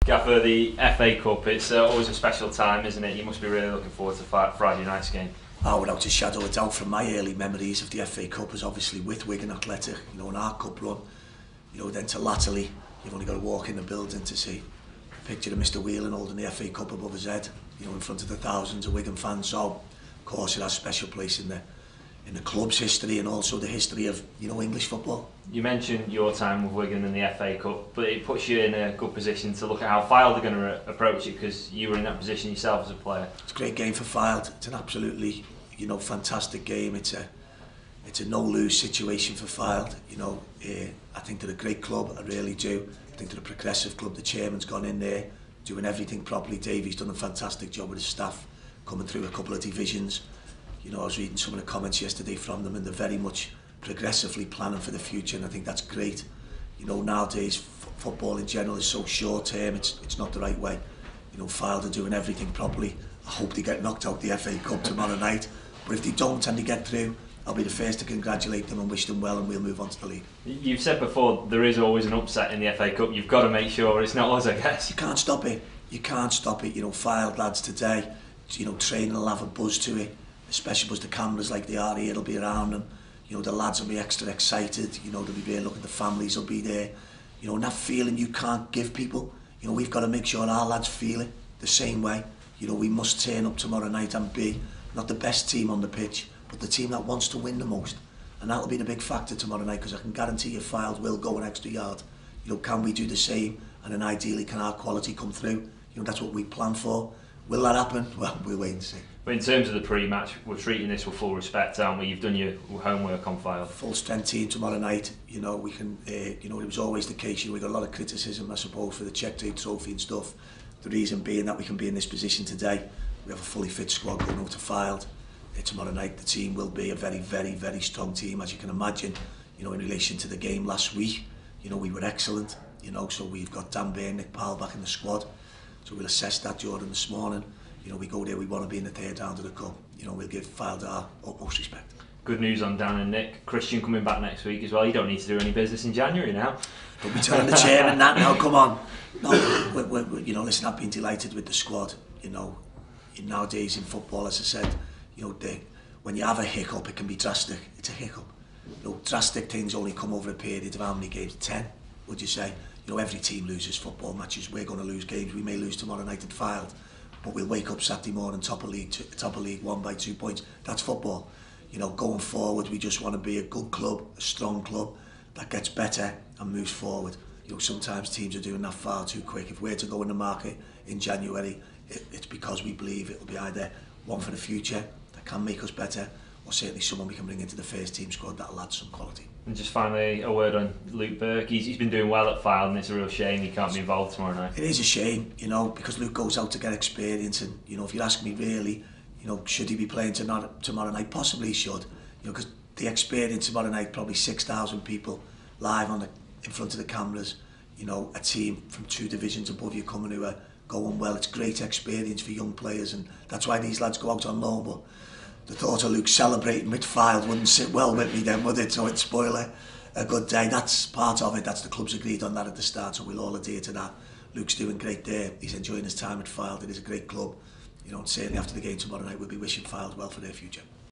Gaffer, the FA Cup, it's always a special time, isn't it? You must be really looking forward to Friday night's game. Oh, without a shadow of a doubt, from my early memories of the FA Cup was obviously with Wigan Athletic, in our cup run, then to latterly, you've only got to walk in the building to see a picture of Mr. Whelan holding the FA Cup above his head, in front of the thousands of Wigan fans. So, of course, it has a special place in the club's history and also the history of, English football. You mentioned your time with Wigan in the FA Cup, but it puts you in a good position to look at how Fylde are going to approach it, because you were in that position yourself as a player. It's a great game for Fylde. It's an absolutely, fantastic game. It's a no-lose situation for Fylde. I think they're a great club, I really do. I think they're a progressive club. The chairman's gone in there, doing everything properly. Davey's done a fantastic job with his staff, coming through a couple of divisions. I was reading some of the comments yesterday from them, and they're very much progressively planning for the future, and I think that's great. Nowadays football in general is so short term, it's not the right way. Fylde are doing everything properly. I hope they get knocked out the FA Cup tomorrow night, but if they don't and they get through, I'll be the first to congratulate them and wish them well, and we'll move on to the league. You've said before there is always an upset in the FA Cup. You've got to make sure it's not us, I guess. You can't stop it. Fylde lads today, training will have a buzz to it, especially because the cameras like they are here will be around them. The lads will be extra excited. They'll be there looking, the families will be there. And that feeling you can't give people. We've got to make sure our lads feel it the same way. We must turn up tomorrow night and be not the best team on the pitch, but the team that wants to win the most. And that'll be the big factor tomorrow night, because I can guarantee you Fylde will go an extra yard. Can we do the same? And then ideally, can our quality come through? That's what we plan for. Will that happen? Well, we'll wait and see. But in terms of the pre-match, we're treating this with full respect, aren't we? You've done your homework on Fylde. Full strength team tomorrow night. We can. It was always the case. We got a lot of criticism, I suppose, for the Czech Trade Trophy and stuff. The reason being that we can be in this position today. We have a fully fit squad going over to Fylde. Tomorrow night, the team will be a very, very, very strong team, as you can imagine. In relation to the game last week, we were excellent. So we've got Dan Bain, Nick Powell back in the squad. So we'll assess that during this morning. We go there, we want to be in the third round of the cup. We'll give Fylde our utmost respect. Good news on Dan and Nick. Christian coming back next week as well. You don't need to do any business in January now. Don't be telling the chairman that now, come on. No, listen, I've been delighted with the squad. Nowadays in football, as I said, when you have a hiccup, it can be drastic. It's a hiccup. Drastic things only come over a period of how many games? 10, would you say? Every team loses football matches. We're going to lose games. We may lose tomorrow night at Fylde, but we'll wake up Saturday morning top of league 1 by 2 points. That's football. Going forward, we just want to be a good club, a strong club that gets better and moves forward. Sometimes teams are doing that far too quick. If we're to go in the market in January, it's because we believe it will be either one for the future that can make us better, or certainly someone we can bring into the first team squad that'll add some quality. And just finally, a word on Luke Burke. He's been doing well at Fylde, and it's a real shame he can't be involved tomorrow night. It is a shame, because Luke goes out to get experience, and if you ask me really, should he be playing tomorrow night? Possibly he should, because the experience tomorrow night, probably 6,000 people live in front of the cameras, a team from 2 divisions above you coming who are going well. It's great experience for young players, and that's why these lads go out on loan. But the thought of Luke celebrating with Fylde wouldn't sit well with me then, would it? So it'd spoil a good day. That's part of it. That's the club's agreed on that at the start, so we'll all adhere to that. Luke's doing great there. He's enjoying his time at Fylde. It is a great club. Certainly after the game tomorrow night, we'll be wishing Fylde well for their future.